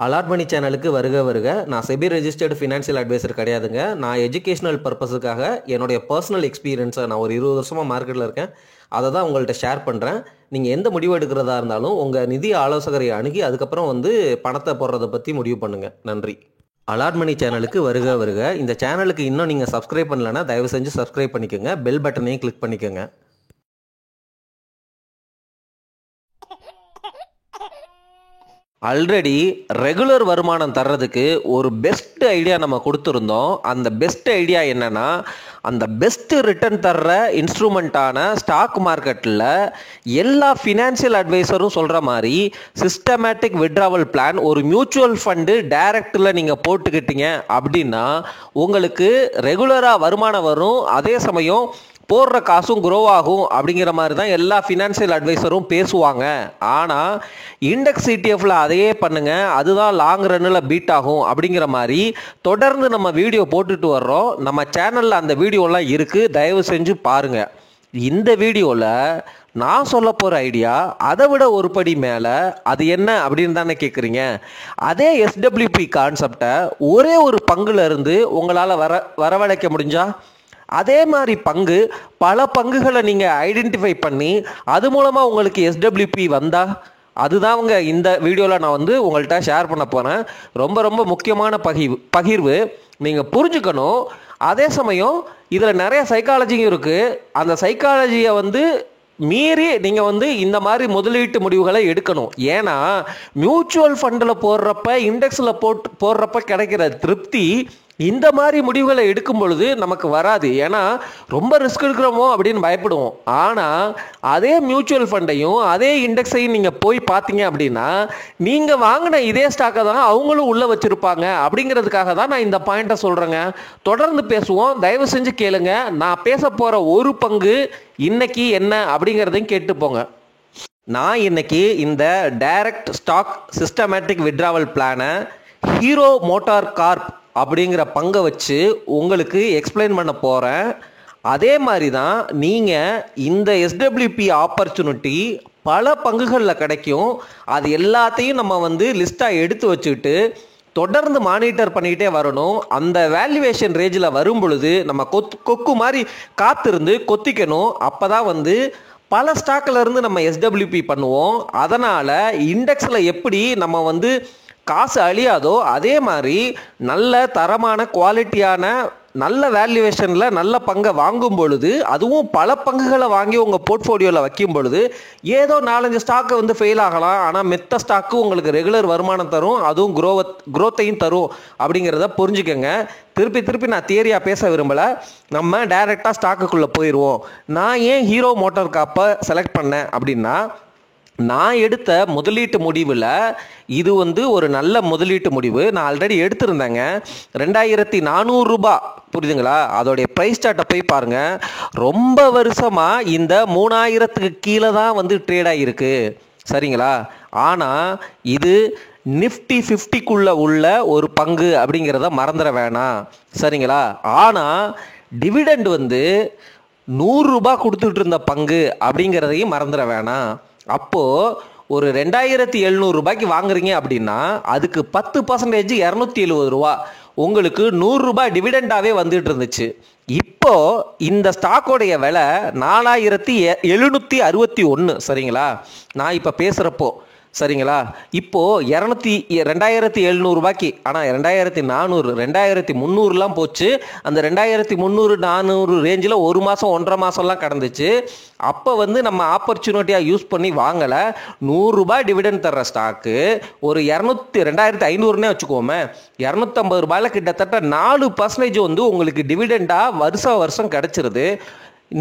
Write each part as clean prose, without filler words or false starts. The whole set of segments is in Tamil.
அலாட் மணி சேனலுக்கு வருக வருக. நான் செபி ரெஜிஸ்டர்டு ஃபினான்ஷியல் அட்வைசர் கிடையாதுங்க. நான் எஜுகேஷனல் பர்பஸுக்காக என்னுடைய பர்சனல் எக்ஸ்பீரியன்ஸை நான் ஒரு 20 வருஷமாக மார்க்கெட்டில் இருக்கேன், அதை தான் உங்கள்கிட்ட ஷேர் பண்ணுறேன். நீங்கள் எந்த முடிவு எடுக்கிறதா இருந்தாலும் உங்கள் நிதி ஆலோசகரை அணுகி அதுக்கப்புறம் பணத்தை போடுறதை பற்றி முடிவு பண்ணுங்கள். நன்றி. அலாட் மணி சேனலுக்கு வருக வருக. இந்த சேனலுக்கு இன்னும் நீங்கள் சப்ஸ்கிரைப் பண்ணலன்னா தயவு செஞ்சு சப்ஸ்கிரைப் பண்ணிக்கோங்க, பெல் பட்டனையும் கிளிக் பண்ணிக்கோங்க. ஆல்ரெடி ரெகுலர் வருமானம் தர்றதுக்கு ஒரு பெஸ்ட் ஐடியா நம்ம கொடுத்துருந்தோம். அந்த பெஸ்ட் ஐடியா என்னன்னா, அந்த பெஸ்ட் ரிட்டர்ன் தர்ற இன்ஸ்ட்ருமெண்ட்டான ஸ்டாக் மார்க்கெட்டில் எல்லா ஃபினான்ஷியல் அட்வைசரும் சொல்கிற மாதிரி சிஸ்டமேட்டிக் விட்ராவல் பிளான் ஒரு மியூச்சுவல் ஃபண்டு டைரக்டில் நீங்கள் போட்டுக்கிட்டீங்க அப்படின்னா உங்களுக்கு ரெகுலராக வருமானம் வரும், அதே சமயம் போடுற காசும் க்ரோ ஆகும் அப்படிங்கிற மாதிரி தான் எல்லா ஃபினான்ஷியல் அட்வைசரும் பேசுவாங்க. ஆனால் இண்டெக்ஸ் இடிஎஃப்ல அதையே பண்ணுங்க, அதுதான் லாங் ரன்னில் பீட் ஆகும் அப்படிங்கிற மாதிரி தொடர்ந்து நம்ம வீடியோ போட்டுட்டு வர்றோம். நம்ம சேனலில் அந்த வீடியோலாம் இருக்குது, தயவு செஞ்சு பாருங்கள். இந்த வீடியோவில் நான் சொல்ல போகிற ஐடியா அதை விட ஒரு படி மேலே. அது என்ன அப்படின்னு தானே கேட்குறீங்க? அதே எஸ்டபிள்யூபி கான்செப்டை ஒரே ஒரு பங்குல இருந்து உங்களால் வரவழைக்க முடிஞ்சா, அதே மாதிரி பல பங்குகளை நீங்கள் ஐடென்டிஃபை பண்ணி அது மூலமாக உங்களுக்கு எஸ்டபிள்யூபி வந்தால், அதுதான் இந்த வீடியோவில் நான் உங்கள்கிட்ட ஷேர் பண்ண போகிறேன். ரொம்ப ரொம்ப முக்கியமான பகிர்வு நீங்கள் புரிஞ்சுக்கணும். அதே சமயம் இதில் நிறைய சைக்காலஜியும் இருக்குது. அந்த சைக்காலஜியை மீறி நீங்கள் இந்த மாதிரி முதலீட்டு முடிவுகளை எடுக்கணும். ஏன்னா மியூச்சுவல் ஃபண்டில் போடுறப்ப, இண்டெக்ஸில் போடுறப்ப கிடைக்கிற திருப்தி இந்த மாதிரி முடிவுகளை எடுக்கும் பொழுது நமக்கு வராது. ஏன்னா ரொம்ப ரிஸ்க் எடுக்கிறோமோ அப்படின்னு பயப்படுவோம். ஆனால் அதே மியூச்சுவல் ஃபண்டையும் அதே இண்டெக்ஸையும் நீங்கள் போய் பார்த்தீங்க அப்படின்னா, நீங்கள் வாங்கின இதே ஸ்டாக்கை தான் அவங்களும் உள்ளே வச்சுருப்பாங்க. அப்படிங்கிறதுக்காக தான் நான் இந்த பாயிண்ட்டை சொல்கிறேங்க. தொடர்ந்து பேசுவோம், தயவு செஞ்சு கேளுங்க. நான் பேச போகிற ஒரு பங்கு இன்னைக்கு என்ன அப்படிங்கிறதையும் கேட்டு போங்க. நான் இன்னைக்கு இந்த டைரக்ட் ஸ்டாக் சிஸ்டமேட்டிக் விட்ராவல் பிளானை ஹீரோ மோட்டார் கார்ப் அப்படிங்கிற பங்கை வச்சு உங்களுக்கு எக்ஸ்பிளைன் பண்ண போகிறேன். அதே மாதிரி தான் நீங்கள் இந்த எஸ்டபிள்யூபி ஆப்பர்ச்சுனிட்டி பல பங்குகளில் கிடைக்கும். அது எல்லாத்தையும் நம்ம லிஸ்ட்டாக எடுத்து வச்சுக்கிட்டு தொடர்ந்து மானிட்டர் பண்ணிக்கிட்டே வரணும். அந்த வேல்யூவேஷன் ரேஞ்சில் வரும் பொழுது நம்ம கொக்கு மாதிரி காத்திருந்து கொத்திக்கணும். அப்போ தான் பல ஸ்டாக்கில் இருந்து நம்ம எஸ்டபிள்யூபி பண்ணுவோம். அதனால் இண்டெக்ஸில் எப்படி நம்ம காசு அழியாதோ அதே மாதிரி நல்ல தரமான குவாலிட்டியான நல்ல வேல்யூவேஷனில் நல்ல பங்கை வாங்கும் பொழுது, அதுவும் பல பங்குகளை வாங்கி உங்கள் போர்ட்ஃபோலியோவில் வைக்கும் பொழுது ஏதோ 4-5 ஸ்டாக்கு ஃபெயில் ஆகலாம், ஆனால் மெத்த ஸ்டாக்கு உங்களுக்கு ரெகுலர் வருமானம் தரும், அதுவும் க்ரோத்தையும் தரும் அப்படிங்கிறத புரிஞ்சுக்கங்க. திருப்பி நான் தியரியாக பேச விரும்பலை. நம்ம டைரெக்டாக ஸ்டாக்குக்குள்ளே போயிடுவோம். நான் ஏன் ஹீரோ மோட்டார் காப்பை செலக்ட் பண்ணேன் அப்படின்னா, நான் எடுத்த முதலீட்டு முடிவில் இது ஒரு நல்ல முதலீட்டு முடிவு. நான் ஆல்ரெடி எடுத்திருந்தேங்க. 2400 ரூபாய், புரியுதுங்களா? அதோடைய ப்ரைஸ் சார்ட்டை போய் பாருங்கள். ரொம்ப வருஷமாக இந்த 3000க்கு கீழே தான் ட்ரேட் ஆகிருக்கு, சரிங்களா? ஆனால் இது நிஃப்டி 50க்குள்ளே உள்ள ஒரு பங்கு அப்படிங்கிறத மறந்துட வேணாம், சரிங்களா? ஆனால் டிவிடெண்ட் 100 ரூபாய் கொடுத்துட்டு இருந்த பங்கு அப்படிங்கிறதையும் மறந்துட வேணாம். அப்போது ஒரு 2700 ரூபாய்க்கு வாங்குறீங்க அப்படின்னா அதுக்கு 10% 270 ரூபா உங்களுக்கு 100 ரூபாய் டிவிடெண்டாகவே வந்துட்டு இருந்துச்சு. இப்போ இந்த ஸ்டாக்கோடைய விலை 4761, சரிங்களா? நான் இப்போ பேசுகிறப்போ, சரிங்களா? இப்போது 2700 ரூபாய்க்கு, ஆனால் 2400 2300லாம் போச்சு. அந்த 2300 400 ரேஞ்சில் ஒரு மாதம் 1.5 மாதம்லாம் கடந்துச்சு. அப்போ நம்ம ஆப்பர்ச்சுனிட்டியாக யூஸ் பண்ணி வாங்கலை. 100 ரூபாய் டிவிடெண்ட் தர்ற ஸ்டாக்கு ஒரு 2500னே வச்சுக்கோமே, 250 ரூபாயில் கிட்டத்தட்ட 4% உங்களுக்கு டிவிடெண்டாக வருஷம் கிடச்சிருது.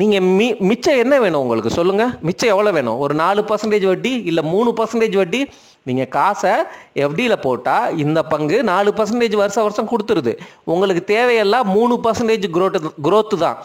நீங்கள் மிச்சம் என்ன வேணும் உங்களுக்கு சொல்லுங்கள்? மிச்சம் எவ்வளோ வேணும்? ஒரு 4% வட்டி இல்லை 3% வட்டி? நீங்கள் காசை எஃப்டியில் போட்டால் இந்த பங்கு 4% வருஷம் கொடுத்துருது. உங்களுக்கு தேவையெல்லாம் 3% க்ரோத்து தான்.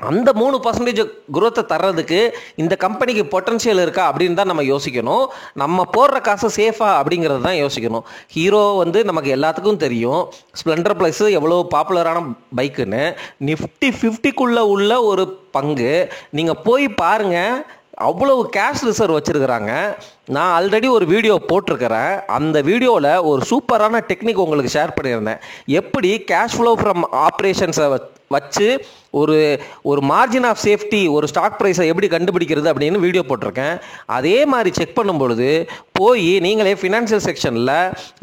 அந்த 3% குரோத்தை தர்றதுக்கு இந்த கம்பெனிக்கு பொட்டன்ஷியல் இருக்கா அப்படின்னு தான் நம்ம யோசிக்கணும். நம்ம போடுற காசு சேஃபா அப்படிங்கிறது தான் யோசிக்கணும். ஹீரோ நமக்கு எல்லாத்துக்கும் தெரியும், ஸ்ப்ளெண்டர் ப்ளஸ் எவ்வளோ பாப்புலரான பைக்குன்னு. நிஃப்டி 50க்குள்ளே உள்ள ஒரு பங்கு நீங்கள் போய் பாருங்கள். அவ்வளவு கேஷ் ரிசர்வ் வச்சுருக்கிறாங்க. நான் ஆல்ரெடி ஒரு வீடியோ போட்டிருக்கிறேன். அந்த வீடியோவில் ஒரு சூப்பரான டெக்னிக் உங்களுக்கு ஷேர் பண்ணியிருந்தேன். எப்படி கேஷ் ஃப்ளோ ஃப்ரம் ஆப்ரேஷன்ஸை வச்சு ஒரு மார்ஜின் ஆஃப் சேஃப்டி ஒரு ஸ்டாக் ப்ரைஸை எப்படி கண்டுபிடிக்கிறது அப்படின்னு வீடியோ போட்டிருக்கேன். அதே மாதிரி செக் பண்ணும் பொழுது போய் நீங்களே ஃபினான்ஷியல் செக்ஷனில்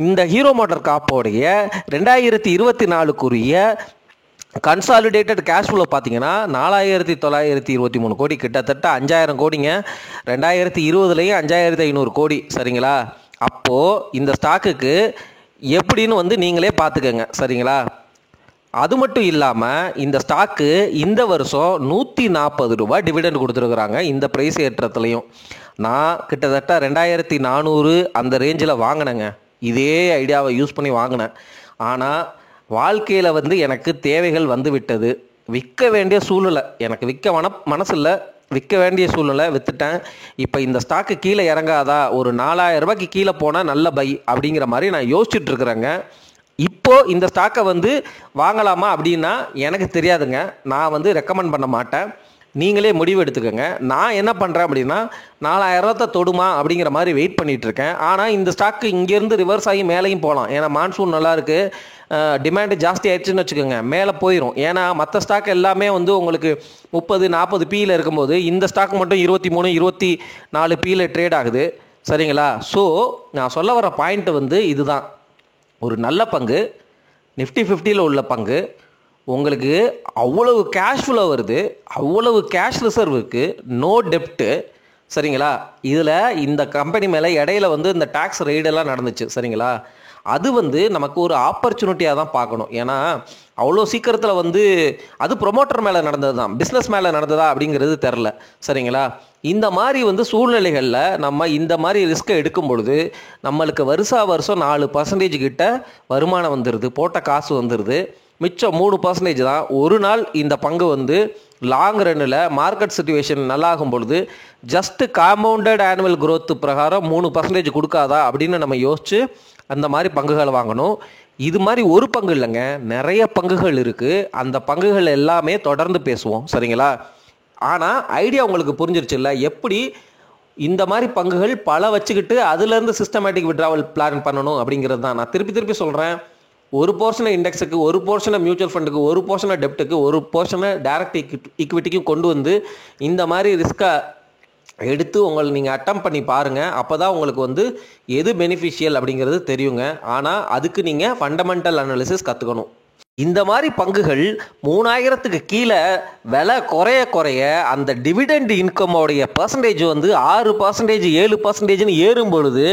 இந்த ஹீரோ மோட்டார் கார்ப்போடைய 2024 கன்சாலிடேட்டட் கேஷ் ஃப்ளோ பார்த்தீங்கன்னா 4923 கோடி, கிட்டத்தட்ட 5000 கோடிங்க. 2020லையும் 5500 கோடி. சரிங்களா? அப்போது இந்த ஸ்டாக்குக்கு எப்படின்னு வந்து நீங்களே பார்த்துக்கங்க. சரிங்களா? அது மட்டும் இல்லாமல் இந்த ஸ்டாக்கு இந்த வருஷம் 140 ரூபாய் டிவிடெண்ட் கொடுத்துருக்குறாங்க. இந்த ப்ரைஸ் ஏற்றத்துலையும் நான் கிட்டத்தட்ட 2400 அந்த ரேஞ்சில் வாங்கினேங்க. இதே ஐடியாவை யூஸ் பண்ணி வாங்கினேன். ஆனால் வாழ்க்கையில் வந்து எனக்கு தேவைகள் வந்து விட்டது. விற்க வேண்டிய சூழ்நிலை, எனக்கு விற்க மனசு இல்லை, விற்க வேண்டிய சூழ்நிலை, விற்றுட்டேன். இப்போ இந்த ஸ்டாக்கு கீழே இறங்காதா, ஒரு 4000 ரூபாய்க்கு கீழே போனால் நல்ல பை அப்படிங்கிற மாதிரி நான் யோசிச்சுட்டு இருக்கிறேங்க. இப்போது இந்த ஸ்டாக்கை வந்து வாங்கலாமா அப்படின்னா எனக்கு தெரியாதுங்க. நான் வந்து ரெக்கமெண்ட் பண்ண மாட்டேன். நீங்களே முடிவு எடுத்துக்கோங்க. நான் என்ன பண்ணுறேன் அப்படின்னா 4000 ரூபாய் தொடுமா அப்படிங்கிற மாதிரி வெயிட் பண்ணிகிட்டு இருக்கேன். ஆனால் இந்த ஸ்டாக்கு இங்கேருந்து ரிவர்ஸ் ஆகி மேலேயும் போகலாம். ஏன்னா மான்சூன் நல்லாயிருக்கு, டிமாண்டு ஜாஸ்தி ஆயிடுச்சுன்னு வச்சுக்கோங்க, மேலே போயிடும். ஏன்னா மற்ற ஸ்டாக் எல்லாமே வந்து உங்களுக்கு 30-40 பியில் இருக்கும்போது இந்த ஸ்டாக் மட்டும் 23-24 பியில் ட்ரேட் ஆகுது. சரிங்களா? ஸோ நான் சொல்ல வர பாயிண்ட் வந்து இதுதான். ஒரு நல்ல பங்கு, நிஃப்டி 50ல் உள்ள பங்கு, உங்களுக்கு அவ்வளவு கேஷ் ஃப்ளோ வருது, அவ்வளவு கேஷ் ரிசர்வ் இருக்குது, நோ டெப்ட்டு. சரிங்களா? இதில் இந்த கம்பெனி மேலே இடையில வந்து இந்த டேக்ஸ் ரெய்டெல்லாம் நடந்துச்சு. சரிங்களா? அது வந்து நமக்கு ஒரு ஆப்பர்ச்சுனிட்டியாக தான் பார்க்கணும். ஏன்னா அவ்வளோ சீக்கிரத்தில் வந்து அது ப்ரொமோட்டர் மேலே நடந்தது தான், பிஸ்னஸ் மேலே நடந்ததா அப்படிங்கிறது தெரில. சரிங்களா? இந்த மாதிரி வந்து சூழ்நிலைகளில் நம்ம இந்த மாதிரி ரிஸ்க்கை எடுக்கும் பொழுது நம்மளுக்கு வருஷம் 4% கிட்ட வருமானம் வந்துடுது, போட்ட காசு வந்துடுது. மிச்சம் 3% தான். ஒரு நாள் இந்த பங்கு வந்து லாங் ரன்னில் மார்க்கெட் சிச்சுவேஷன் நல்லாகும் பொழுது ஜஸ்ட்டு காம்பவுண்டட் ஆனுவல் growth பிரகாரம் 3% கொடுக்காதா அப்படின்னு நம்ம யோசித்து அந்த மாதிரி பங்குகளை வாங்கணும். இது மாதிரி ஒரு பங்கு இல்லைங்க, நிறைய பங்குகள் இருக்குது. அந்த பங்குகள் எல்லாமே தொடர்ந்து பேசுவோம். சரிங்களா? ஆனால் ஐடியா உங்களுக்கு புரிஞ்சிருச்சு இல்லை? எப்படி இந்த மாதிரி பங்குகள் பல வச்சுக்கிட்டு அதுலேருந்து சிஸ்டமேட்டிக் விட்ராவல் பிளான் பண்ணணும் அப்படிங்கிறது தான். நான் திருப்பி சொல்கிறேன். ஒரு போர்ஷனை இண்டெக்ஸுக்கு, ஒரு போர்ஷனை மியூச்சுவல் ஃபண்டுக்கு, ஒரு போர்ஷனை டெப்ட்டுக்கு, ஒரு போர்ஷனை டைரக்ட் ஈக்விட்டிக்கும் கொண்டு வந்து இந்த மாதிரி ரிஸ்க்கை எடுத்து நீங்கள் அட்டம் பண்ணி பாருங்கள். அப்போ தான் உங்களுக்கு வந்து எது பெனிஃபிஷியல் அப்படிங்கிறது தெரியுங்க. ஆனால் அதுக்கு நீங்கள் ஃபண்டமெண்டல் அனாலிசிஸ் கற்றுக்கணும். இந்த மாதிரி பங்குகள் 3000க்கு கீழே விலை குறைய அந்த டிவிடெண்ட் இன்கமோடைய பர்சன்டேஜ் வந்து 6%, 7% ஏறும் பொழுது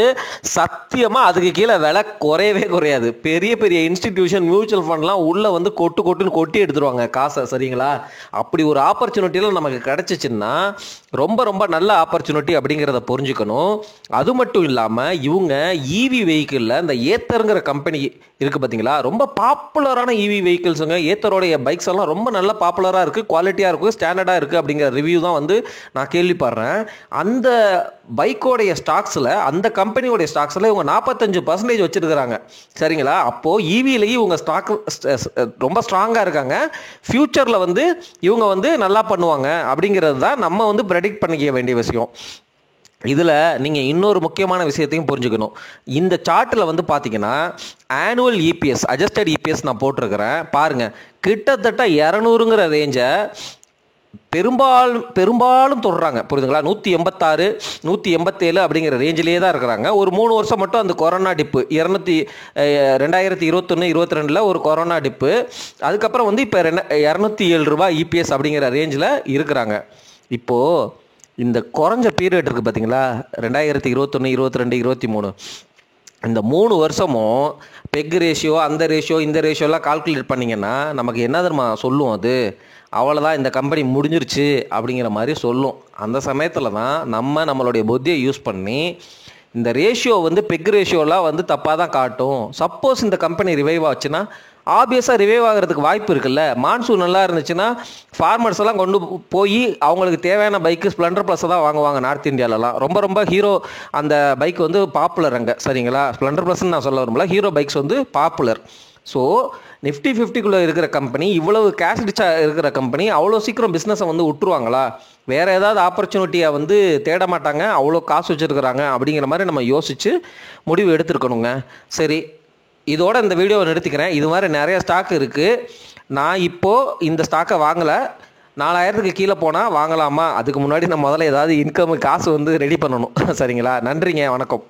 சத்தியமாக அதுக்கு கீழே விலை குறையாது. பெரிய இன்ஸ்டிடியூஷன், மியூச்சுவல் ஃபண்ட்லாம் உள்ளே வந்து கொட்டுன்னு கொட்டி எடுத்துருவாங்க காசை. சரிங்களா? அப்படி ஒரு ஆப்பர்ச்சுனிட்டியில் நமக்கு கிடச்சிச்சின்னா ரொம்ப நல்ல ஆப்பர்ச்சுனிட்டி அப்படிங்கிறத புரிஞ்சுக்கணும். அது மட்டும் இல்லாமல் இவங்க ஈவி வெஹிக்கிளில் இந்த ஏத்தருங்கிற கம்பெனி இருக்குது பார்த்தீங்களா, ரொம்ப பாப்புலரான ஈவி வெஹிக்கிள்ஸுங்க. ஏத்தரோடைய பைக்ஸ் எல்லாம் ரொம்ப நல்ல பாப்புலராக இருக்குது, குவாலிட்டியாக இருக்குது, ஸ்டாண்டர்டாக இருக்குது அப்படிங்கிற ரிவ்யூ தான் வந்து நான் கேள்விப்படுறேன். அந்த பைக்கோடைய ஸ்டாக்ஸில், அந்த கம்பெனியோடைய ஸ்டாக்ஸில் இவங்க 45% வச்சுருக்கிறாங்க. சரிங்களா? அப்போது ஈவிலேயும் இவங்க ஸ்டாக் ரொம்ப ஸ்ட்ராங்காக இருக்காங்க. ஃப்யூச்சரில் வந்து இவங்க வந்து நல்லா பண்ணுவாங்க அப்படிங்கிறது தான் நம்ம வந்து ப்ரெடிக்ட் பண்ணிக்க வேண்டிய விஷயம். இதில் நீங்கள் இன்னொரு முக்கியமான விஷயத்தையும் புரிஞ்சுக்கணும். இந்த சார்ட்டில் வந்து பார்த்தீங்கன்னா ஆனுவல் இபிஎஸ், அட்ஜஸ்டட் இபிஎஸ் நான் போட்டிருக்கிறேன் பாருங்கள். கிட்டத்தட்ட 200ங்கிற ரேஞ்சை பெரும்பாலும் தொடுறாங்க. புரியுதுங்களா? 186, 187 அப்படிங்கிற ரேஞ்சிலே தான் இருக்கிறாங்க. ஒரு 3 வருஷம் மட்டும் அந்த கொரோனா டிப்பு 2021-22 ஒரு கொரோனா டிப்பு. அதுக்கப்புறம் வந்து இப்போ 207 ரூபாய் இபிஎஸ் அப்படிங்கிற ரேஞ்சில் இருக்கிறாங்க. இப்போது இந்த குறைஞ்ச பீரியட் இருக்குது பார்த்தீங்களா, 2021, 22, 23, இந்த 3 வருஷமும் பெக் ரேஷியோ, அந்த ரேஷியோ, இந்த ரேஷியோலாம் கால்குலேட் பண்ணிங்கன்னா நமக்கு என்ன தெரியுமா சொல்லும்? அது அவ்வளோதான், இந்த கம்பெனி முடிஞ்சிருச்சு அப்படிங்கிற மாதிரி சொல்லும். அந்த சமயத்தில் தான் நம்மளுடைய புத்தியை யூஸ் பண்ணி இந்த ரேஷியோ வந்து பெக் ரேஷியோலாம் வந்து தப்பாக தான் காட்டும். சப்போஸ் இந்த கம்பெனி ரிவைவ் ஆச்சுன்னா ஆப்வியஸாக ரிவைவ் ஆகிறதுக்கு வாய்ப்பு இருக்குல்ல. மான்சூன் நல்லா இருந்துச்சுன்னா ஃபார்மர்ஸ் எல்லாம் கொண்டு போய் அவங்களுக்கு தேவையான பைக்கு ஸ்ப்ளெண்டர் ப்ளஸ் தான் வாங்குவாங்க நார்த் இந்தியாவிலலாம். ரொம்ப ரொம்ப ஹீரோ அந்த பைக் வந்து பாப்புலர் அங்கே, சரிங்களா. ஸ்ப்ளெண்டர் ப்ளஸ்ன்னு நான் சொல்ல வரும்ல, ஹீரோ பைக்ஸ் வந்து பாப்புலர். ஸோ நிஃப்டி 50க்குள்ளே இருக்கிற கம்பெனி, இவ்வளவு கேஷ் ரிச்சாக இருக்கிற கம்பெனி அவ்வளோ சீக்கிரம் பிஸ்னஸை வந்து விட்டுருவாங்களா? வேறு ஏதாவது ஆப்பர்ச்சுனிட்டியை வந்து தேட மாட்டாங்க, அவ்வளோ காசு வச்சுருக்குறாங்க அப்படிங்கிற மாதிரி நம்ம யோசித்து முடிவு எடுத்துருக்கணுங்க. சரி, இதோட இந்த வீடியோவை நிறுத்திக்கிறேன். இது மாதிரி நிறைய ஸ்டாக் இருக்குது. நான் இப்போது இந்த ஸ்டாக்கை வாங்கலை. 4000க்கு கீழே போனால் வாங்கலாமா? அதுக்கு முன்னாடி நான் முதல்ல ஏதாவது இன்கம் காசு வந்து ரெடி பண்ணணும். சரிங்களா? நன்றிங்க, வணக்கம்.